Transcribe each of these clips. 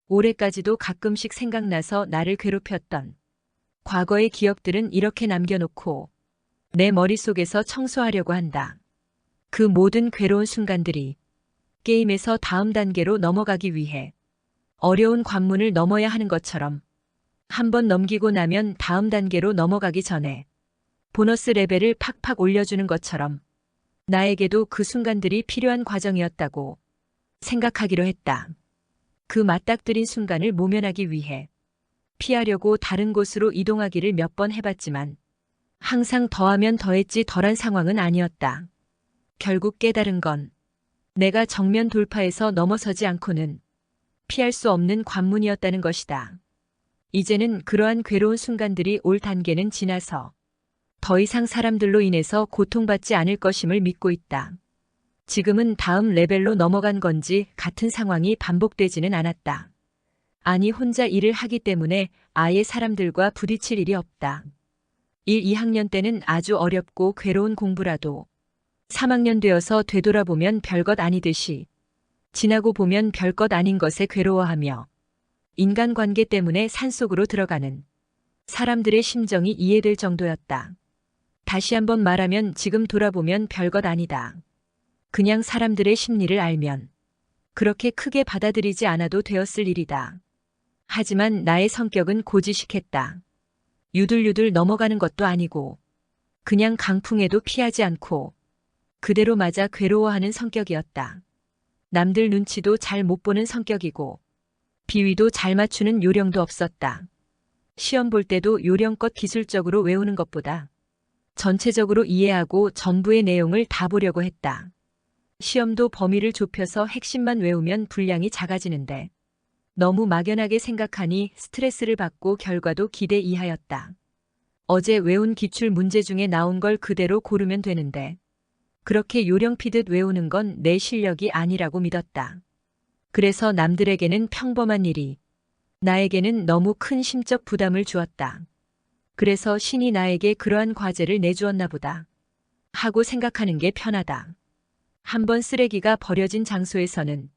올해까지도 가끔씩 생각나서 나를 괴롭혔던 과거의 기억들은 이렇게 남겨놓고 내 머릿속에서 청소하려고 한다. 그 모든 괴로운 순간들이 게임에서 다음 단계로 넘어가기 위해 어려운 관문을 넘어야 하는 것처럼 한 번 넘기고 나면 다음 단계로 넘어가기 전에 보너스 레벨을 팍팍 올려주는 것처럼 나에게도 그 순간들이 필요한 과정이었다고 생각하기로 했다. 그 맞닥뜨린 순간을 모면하기 위해 피하려고 다른 곳으로 이동하기를 몇 번 해봤지만 항상 더하면 더했지 덜한 상황은 아니었다. 결국 깨달은 건 내가 정면 돌파해서 넘어서지 않고는 피할 수 없는 관문이었다는 것이다. 이제는 그러한 괴로운 순간들이 올 단계는 지나서 더 이상 사람들로 인해서 고통받지 않을 것임을 믿고 있다. 지금은 다음 레벨로 넘어간 건지 같은 상황이 반복되지는 않았다. 아니 혼자 일을 하기 때문에 아예 사람들과 부딪힐 일이 없다. 1, 2학년 때는 아주 어렵고 괴로운 공부라도 3학년 되어서 되돌아보면 별것 아니듯이 지나고 보면 별것 아닌 것에 괴로워하며 인간관계 때문에 산속으로 들어가는 사람들의 심정이 이해될 정도였다. 다시 한번 말하면 지금 돌아보면 별것 아니다. 그냥 사람들의 심리를 알면 그렇게 크게 받아들이지 않아도 되었을 일이다. 하지만 나의 성격은 고지식했다. 유들유들 넘어가는 것도 아니고 그냥 강풍에도 피하지 않고 그대로 맞아 괴로워하는 성격이었다. 남들 눈치도 잘 못 보는 성격이고 비위도 잘 맞추는 요령도 없었다. 시험 볼 때도 요령껏 기술적으로 외우는 것보다 전체적으로 이해하고 전부의 내용을 다 보려고 했다. 시험도 범위를 좁혀서 핵심만 외우면 분량이 작아지는데 너무 막연하게 생각하니 스트레스를 받고 결과도 기대 이하였다. 어제 외운 기출 문제 중에 나온 걸 그대로 고르면 되는데 그렇게 요령 피듯 외우는 건 내 실력이 아니라고 믿었다. 그래서 남들에게는 평범한 일이 나에게는 너무 큰 심적 부담을 주었다. 그래서 신이 나에게 그러한 과제를 내주었나 보다 하고 생각하는 게 편하다. 한번 쓰레기가 버려진 장소에서는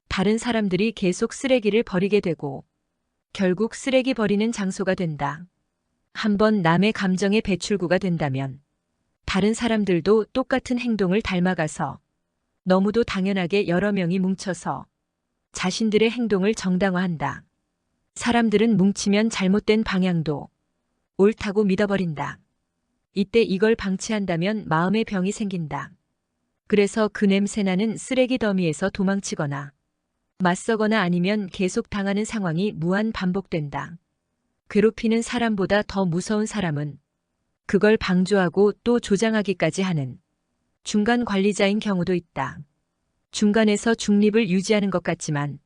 다른 사람들이 계속 쓰레기를 버리게 되고 결국 쓰레기 버리는 장소가 된다. 한번 남의 감정의 배출구가 된다면 다른 사람들도 똑같은 행동을 닮아가서 너무도 당연하게 여러 명이 뭉쳐서 자신들의 행동을 정당화한다. 사람들은 뭉치면 잘못된 방향도 옳다고 믿어버린다. 이때 이걸 방치한다면 마음의 병이 생긴다. 그래서 그 냄새나는 쓰레기 더미에서 도망치거나 맞서거나 아니면 계속 당하는 상황이 무한 반복된다. 괴롭히는 사람보다 더 무서운 사람은 그걸 방조하고 또 조장하기까지 하는 중간 관리자인 경우도 있다. 중간에서 중립을 유지하는 것 같지만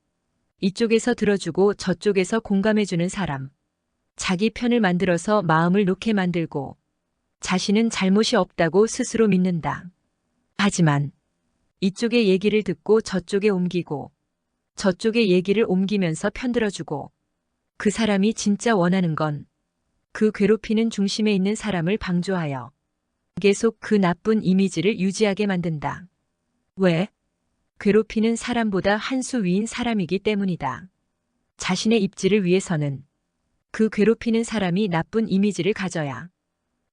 이쪽에서 들어주고 저쪽에서 공감해주는 사람. 자기 편을 만들어서 마음을 놓게 만들고 자신은 잘못이 없다고 스스로 믿는다. 하지만 이쪽의 얘기를 듣고 저쪽에 옮기고 저쪽의 얘기를 옮기면서 편들어주고 그 사람이 진짜 원하는 건 그 괴롭히는 중심에 있는 사람을 방조하여 계속 그 나쁜 이미지를 유지하게 만든다. 왜? 괴롭히는 사람보다 한 수 위인 사람이기 때문이다. 자신의 입지를 위해서는 그 괴롭히는 사람이 나쁜 이미지를 가져야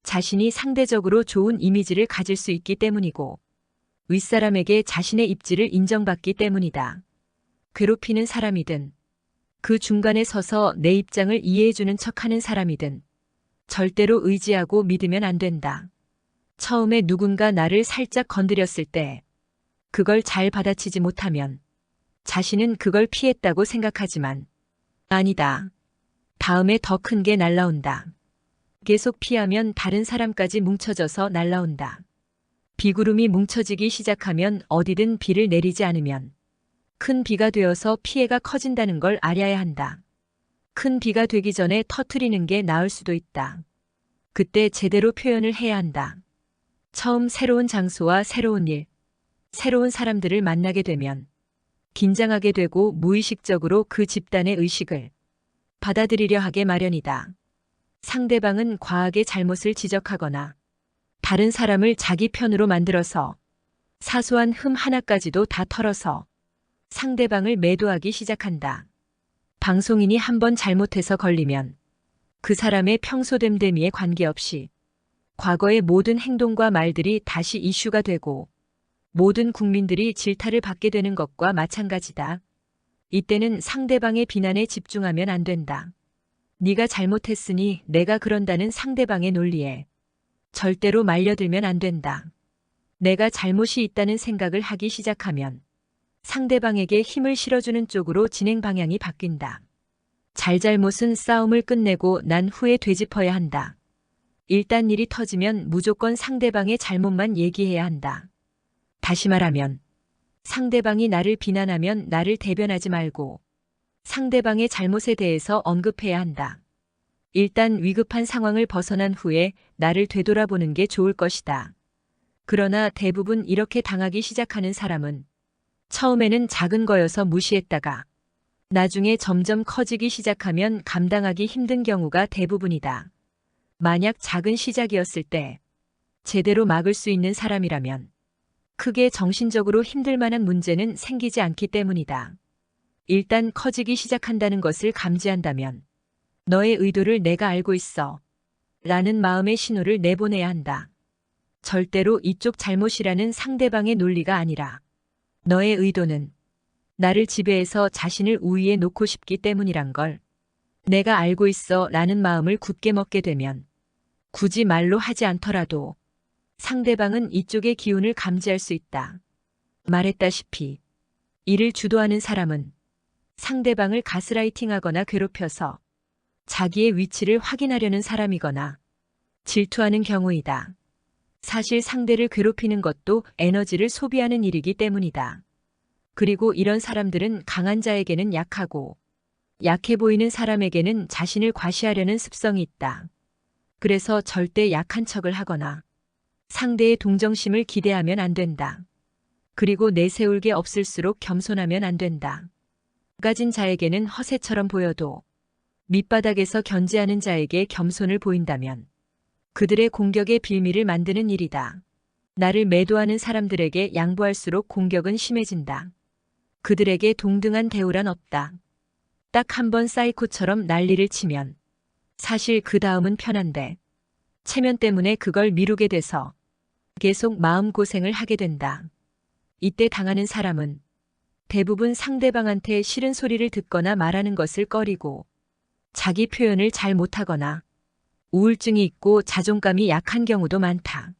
자신이 상대적으로 좋은 이미지를 가질 수 있기 때문이고 윗사람에게 자신의 입지를 인정받기 때문이다. 괴롭히는 사람이든 그 중간에 서서 내 입장을 이해해주는 척하는 사람이든 절대로 의지하고 믿으면 안 된다. 처음에 누군가 나를 살짝 건드렸을 때 그걸 잘 받아치지 못하면 자신은 그걸 피했다고 생각하지만 아니다. 다음에 더 큰 게 날라온다. 계속 피하면 다른 사람까지 뭉쳐져서 날라온다. 비구름이 뭉쳐지기 시작하면 어디든 비를 내리지 않으면 큰 비가 되어서 피해가 커진다는 걸 알아야 한다. 큰 비가 되기 전에 터트리는 게 나을 수도 있다. 그때 제대로 표현을 해야 한다. 처음 새로운 장소와 새로운 일, 새로운 사람들을 만나게 되면 긴장하게 되고 무의식적으로 그 집단의 의식을 받아들이려 하게 마련이다. 상대방은 과하게 잘못을 지적하거나 다른 사람을 자기 편으로 만들어서 사소한 흠 하나까지도 다 털어서 상대방을 매도하기 시작한다. 방송인이 한번 잘못해서 걸리면 그 사람의 평소 됨됨이에 관계없이 과거의 모든 행동과 말들이 다시 이슈가 되고 모든 국민들이 질타를 받게 되는 것과 마찬가지다. 이때는 상대방의 비난에 집중하면 안 된다. 네가 잘못했으니 내가 그런다는 상대방의 논리에 절대로 말려들면 안 된다. 내가 잘못이 있다는 생각을 하기 시작하면 상대방에게 힘을 실어주는 쪽으로 진행 방향이 바뀐다. 잘잘못은 싸움을 끝내고 난 후에 되짚어야 한다. 일단 일이 터지면 무조건 상대방의 잘못만 얘기해야 한다. 다시 말하면 상대방이 나를 비난하면 나를 대변하지 말고 상대방의 잘못에 대해서 언급해야 한다. 일단 위급한 상황을 벗어난 후에 나를 되돌아보는 게 좋을 것이다. 그러나 대부분 이렇게 당하기 시작하는 사람은 처음에는 작은 거여서 무시했다가 나중에 점점 커지기 시작하면 감당하기 힘든 경우가 대부분이다. 만약 작은 시작이었을 때 제대로 막을 수 있는 사람이라면 크게 정신적으로 힘들 만한 문제는 생기지 않기 때문이다. 일단 커지기 시작한다는 것을 감지한다면 너의 의도를 내가 알고 있어 라는 마음의 신호를 내보내야 한다. 절대로 이쪽 잘못이라는 상대방의 논리가 아니라 너의 의도는 나를 지배해서 자신을 우위에 놓고 싶기 때문이란 걸 내가 알고 있어 라는 마음을 굳게 먹게 되면 굳이 말로 하지 않더라도 상대방은 이쪽의 기운을 감지할 수 있다. 말했다시피 이를 주도하는 사람은 상대방을 가스라이팅하거나 괴롭혀서 자기의 위치를 확인하려는 사람이거나 질투하는 경우이다. 사실 상대를 괴롭히는 것도 에너지를 소비하는 일이기 때문이다. 그리고 이런 사람들은 강한 자에게는 약하고 약해 보이는 사람에게는 자신을 과시하려는 습성이 있다. 그래서 절대 약한 척을 하거나 상대의 동정심을 기대하면 안 된다. 그리고 내세울 게 없을수록 겸손하면 안 된다. 가진 자에게는 허세처럼 보여도 밑바닥에서 견제하는 자에게 겸손을 보인다면 그들의 공격의 빌미를 만드는 일이다. 나를 매도하는 사람들에게 양보할수록 공격은 심해진다. 그들에게 동등한 대우란 없다. 딱 한 번 사이코처럼 난리를 치면 사실 그 다음은 편한데 체면 때문에 그걸 미루게 돼서 계속 마음고생을 하게 된다. 이때 당하는 사람은 대부분 상대방한테 싫은 소리를 듣거나 말하는 것을 꺼리고 자기 표현을 잘 못하거나 우울증이 있고 자존감이 약한 경우도 많다.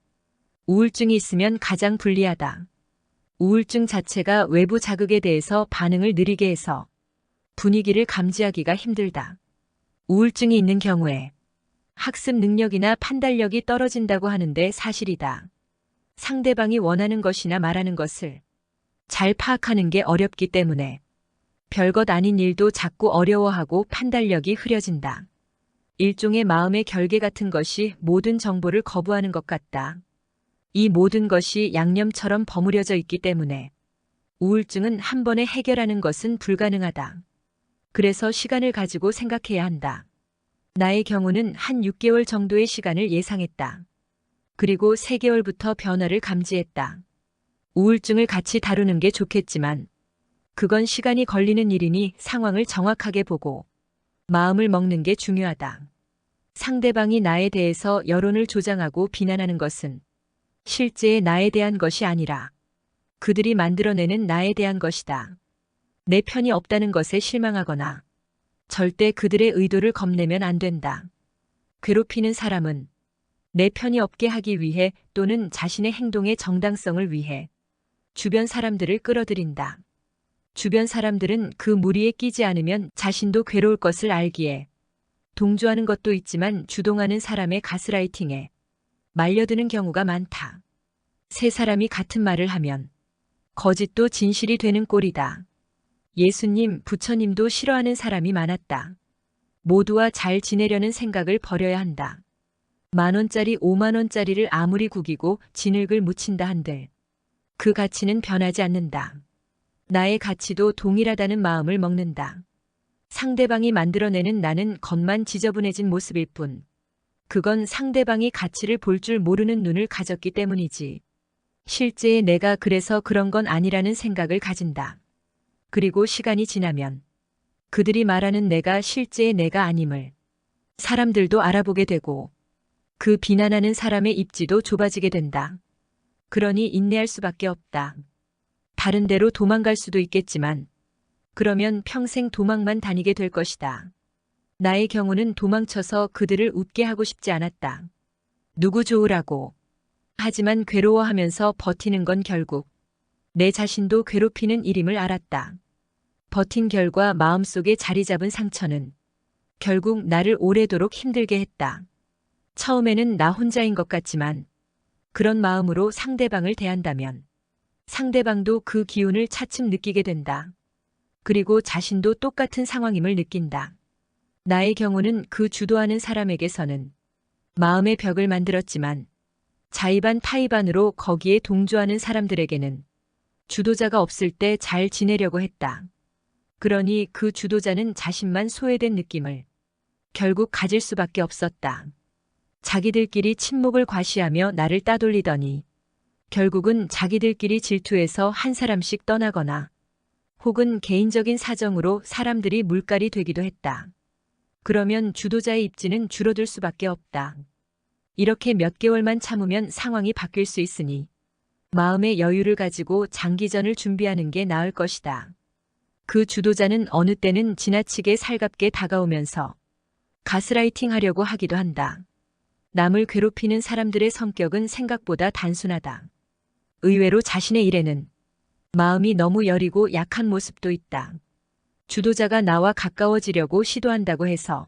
우울증이 있으면 가장 불리하다. 우울증 자체가 외부 자극에 대해서 반응을 느리게 해서 분위기를 감지하기가 힘들다. 우울증이 있는 경우에 학습 능력이나 판단력이 떨어진다고 하는데 사실이다. 상대방이 원하는 것이나 말하는 것을 잘 파악하는 게 어렵기 때문에 별것 아닌 일도 자꾸 어려워하고 판단력이 흐려진다. 일종의 마음의 결계 같은 것이 모든 정보를 거부하는 것 같다. 이 모든 것이 양념처럼 버무려져 있기 때문에 우울증은 한 번에 해결하는 것은 불가능하다. 그래서 시간을 가지고 생각해야 한다. 나의 경우는 한 6개월 정도의 시간을 예상했다. 그리고 3개월부터 변화를 감지했다. 우울증을 같이 다루는 게 좋겠지만 그건 시간이 걸리는 일이니 상황을 정확하게 보고 마음을 먹는 게 중요하다. 상대방이 나에 대해서 여론을 조장하고 비난하는 것은 실제의 나에 대한 것이 아니라 그들이 만들어내는 나에 대한 것이다. 내 편이 없다는 것에 실망하거나 절대 그들의 의도를 겁내면 안 된다. 괴롭히는 사람은 내 편이 없게 하기 위해 또는 자신의 행동의 정당성을 위해 주변 사람들을 끌어들인다. 주변 사람들은 그 무리에 끼지 않으면 자신도 괴로울 것을 알기에 동조하는 것도 있지만 주동하는 사람의 가스라이팅에 말려드는 경우가 많다. 세 사람이 같은 말을 하면 거짓도 진실이 되는 꼴이다. 예수님, 부처님도 싫어하는 사람이 많았다. 모두와 잘 지내려는 생각을 버려야 한다. 10,000원짜리 50,000원짜리를 아무리 구기고 진흙을 묻힌다 한들 그 가치는 변하지 않는다. 나의 가치도 동일하다는 마음을 먹는다. 상대방이 만들어내는 나는 겉만 지저분해진 모습일 뿐 그건 상대방이 가치를 볼 줄 모르는 눈을 가졌기 때문이지. 실제의 내가 그래서 그런 건 아니라는 생각을 가진다. 그리고 시간이 지나면 그들이 말하는 내가 실제의 내가 아님을 사람들도 알아보게 되고 그 비난하는 사람의 입지도 좁아지게 된다. 그러니 인내할 수밖에 없다. 다른 데로 도망갈 수도 있겠지만 그러면 평생 도망만 다니게 될 것이다. 나의 경우는 도망쳐서 그들을 웃게 하고 싶지 않았다. 누구 좋으라고. 하지만 괴로워하면서 버티는 건 결국 내 자신도 괴롭히는 일임을 알았다. 버틴 결과 마음속에 자리 잡은 상처는 결국 나를 오래도록 힘들게 했다. 처음에는 나 혼자인 것 같지만 그런 마음으로 상대방을 대한다면 상대방도 그 기운을 차츰 느끼게 된다. 그리고 자신도 똑같은 상황임을 느낀다. 나의 경우는 그 주도하는 사람에게서는 마음의 벽을 만들었지만 자의반 타의반으로 거기에 동조하는 사람들에게는 주도자가 없을 때 잘 지내려고 했다. 그러니 그 주도자는 자신만 소외된 느낌을 결국 가질 수밖에 없었다. 자기들끼리 침묵을 과시하며 나를 따돌리더니 결국은 자기들끼리 질투해서 한 사람씩 떠나거나 혹은 개인적인 사정으로 사람들이 물갈이 되기도 했다. 그러면 주도자의 입지는 줄어들 수밖에 없다. 이렇게 몇 개월만 참으면 상황이 바뀔 수 있으니 마음의 여유를 가지고 장기전을 준비하는 게 나을 것이다. 그 주도자는 어느 때는 지나치게 살갑게 다가오면서 가스라이팅 하려고 하기도 한다. 남을 괴롭히는 사람들의 성격은 생각보다 단순하다. 의외로 자신의 일에는 마음이 너무 여리고 약한 모습도 있다. 주도자가 나와 가까워지려고 시도한다고 해서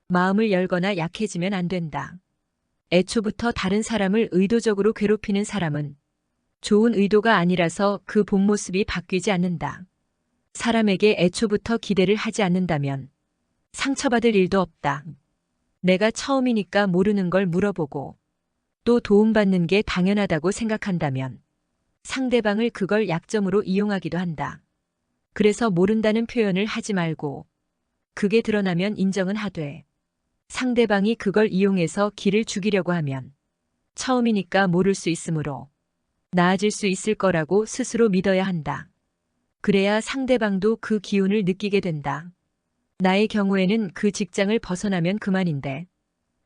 마음을 열거나 약해지면 안 된다. 애초부터 다른 사람을 의도적으로 괴롭히는 사람은 좋은 의도가 아니라서 그 본 모습이 바뀌지 않는다. 사람에게 애초부터 기대를 하지 않는다면 상처받을 일도 없다. 내가 처음이니까 모르는 걸 물어보고 또 도움받는 게 당연하다고 생각한다면 상대방을 그걸 약점으로 이용하기도 한다. 그래서 모른다는 표현을 하지 말고 그게 드러나면 인정은 하되 상대방이 그걸 이용해서 기를 죽이려고 하면 처음이니까 모를 수 있으므로 나아질 수 있을 거라고 스스로 믿어야 한다. 그래야 상대방도 그 기운을 느끼게 된다. 나의 경우에는 그 직장을 벗어나면 그만인데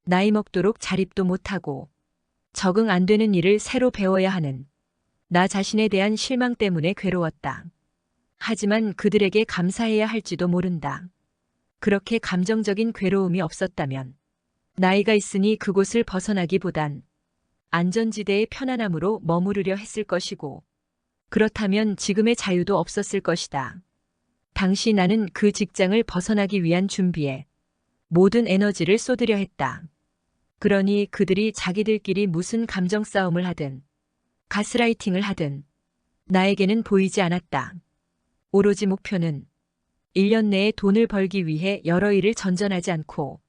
나이 먹도록 자립도 못하고 적응 안 되는 일을 새로 배워야 하는 나 자신에 대한 실망 때문에 괴로웠다. 하지만 그들에게 감사해야 할지도 모른다. 그렇게 감정적인 괴로움이 없었다면 나이가 있으니 그곳을 벗어나기보단 안전지대의 편안함으로 머무르려 했을 것이고 그렇다면 지금의 자유도 없었을 것이다. 당시 나는 그 직장을 벗어나기 위한 준비에 모든 에너지를 쏟으려 했다. 그러니 그들이 자기들끼리 무슨 감정 싸움을 하든 가스라이팅을 하든 나에게는 보이지 않았다. 오로지 목표는 1년 내에 돈을 벌기 위해 여러 일을 전전하지 않고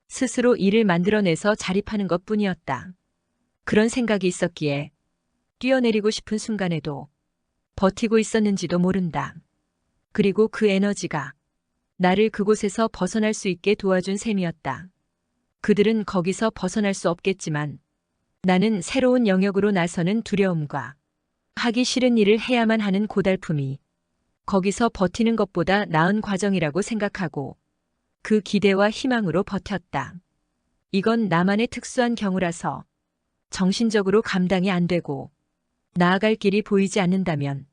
스스로 일을 만들어내서 자립하는 것뿐이었다. 그런 생각이 있었기에 뛰어내리고 싶은 순간에도 버티고 있었는지도 모른다. 그리고 그 에너지가 나를 그곳에서 벗어날 수 있게 도와준 셈이었다. 그들은 거기서 벗어날 수 없겠지만 나는 새로운 영역으로 나서는 두려움과 하기 싫은 일을 해야만 하는 고달픔이 거기서 버티는 것보다 나은 과정이라고 생각하고 그 기대와 희망으로 버텼다. 이건 나만의 특수한 경우라서 정신적으로 감당이 안 되고 나아갈 길이 보이지 않는다면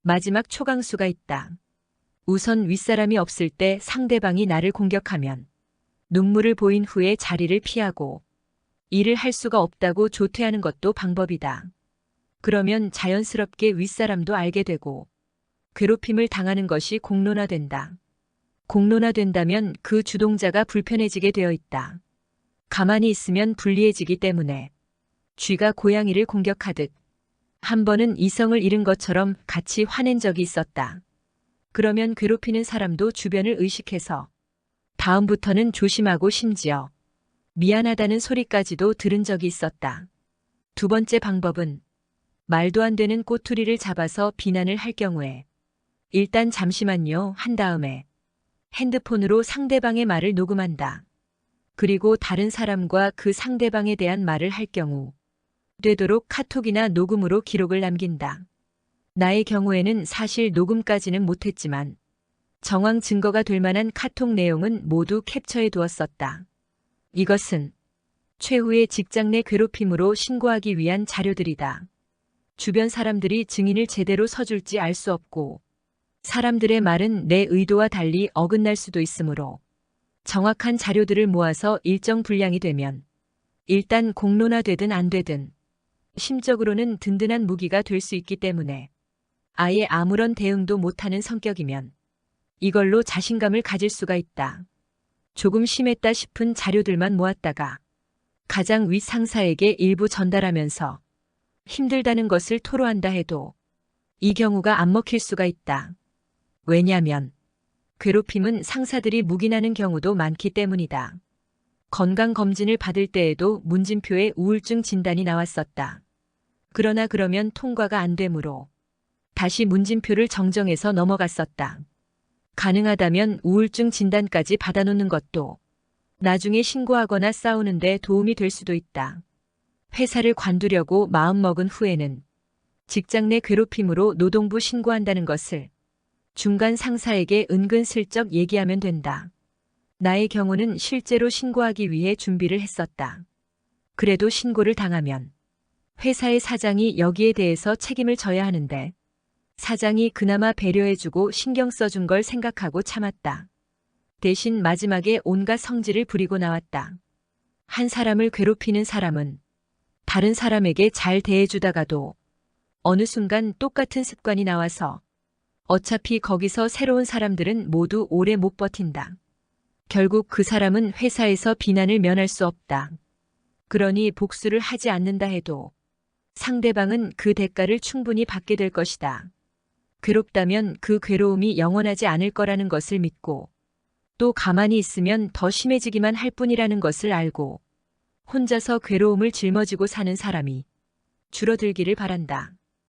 마지막 초강수가 있다. 우선 윗사람이 없을 때 상대방이 나를 공격하면 눈물을 보인 후에 자리를 피하고 일을 할 수가 없다고 조퇴하는 것도 방법이다. 그러면 자연스럽게 윗사람도 알게 되고 괴롭힘을 당하는 것이 공론화된다. 공론화된다면 그 주동자가 불편해지게 되어 있다. 가만히 있으면 불리해지기 때문에 쥐가 고양이를 공격하듯 한 번은 이성을 잃은 것처럼 같이 화낸 적이 있었다. 그러면 괴롭히는 사람도 주변을 의식해서 다음부터는 조심하고 심지어 미안하다는 소리까지도 들은 적이 있었다. 두 번째 방법은 말도 안 되는 꼬투리를 잡아서 비난을 할 경우에 일단 잠시만요 한 다음에 핸드폰으로 상대방의 말을 녹음한다. 그리고 다른 사람과 그 상대방에 대한 말을 할 경우 되도록 카톡이나 녹음으로 기록을 남긴다. 나의 경우에는 사실 녹음까지는 못했지만 정황 증거가 될 만한 카톡 내용은 모두 캡처해 두었었다. 이것은 최후의 직장 내 괴롭힘으로 신고하기 위한 자료들이다. 주변 사람들이 증인을 제대로 서줄지 알 수 없고 사람들의 말은 내 의도와 달리 어긋날 수도 있으므로 정확한 자료들을 모아서 일정 분량이 되면 일단 공론화되든 안 되든 심적으로는 든든한 무기가 될 수 있기 때문에 아예 아무런 대응도 못하는 성격이면 이걸로 자신감을 가질 수가 있다. 조금 심했다 싶은 자료들만 모았다가 가장 윗 상사에게 일부 전달하면서 힘들다는 것을 토로한다 해도 이 경우가 안 먹힐 수가 있다. 왜냐면 괴롭힘은 상사들이 묵인하는 경우도 많기 때문이다. 건강검진을 받을 때에도 문진표에 우울증 진단이 나왔었다. 그러나 그러면 통과가 안 되므로 다시 문진표를 정정해서 넘어갔었다. 가능하다면 우울증 진단까지 받아놓는 것도 나중에 신고하거나 싸우는데 도움이 될 수도 있다. 회사를 관두려고 마음먹은 후에는 직장 내 괴롭힘으로 노동부 신고한다는 것을 중간 상사에게 은근슬쩍 얘기하면 된다. 나의 경우는 실제로 신고하기 위해 준비를 했었다. 그래도 신고를 당하면 회사의 사장이 여기에 대해서 책임을 져야 하는데 사장이 그나마 배려해주고 신경 써준 걸 생각하고 참았다. 대신 마지막에 온갖 성질을 부리고 나왔다. 한 사람을 괴롭히는 사람은 다른 사람에게 잘 대해주다가도 어느 순간 똑같은 습관이 나와서 어차피 거기서 새로운 사람들은 모두 오래 못 버틴다. 결국 그 사람은 회사에서 비난을 면할 수 없다. 그러니 복수를 하지 않는다 해도 상대방은 그 대가를 충분히 받게 될 것이다. 괴롭다면 그 괴로움이 영원하지 않을 거라는 것을 믿고 또 가만히 있으면 더 심해지기만 할 뿐이라는 것을 알고 혼자서 괴로움을 짊어지고 사는 사람이 줄어들기를 바란다.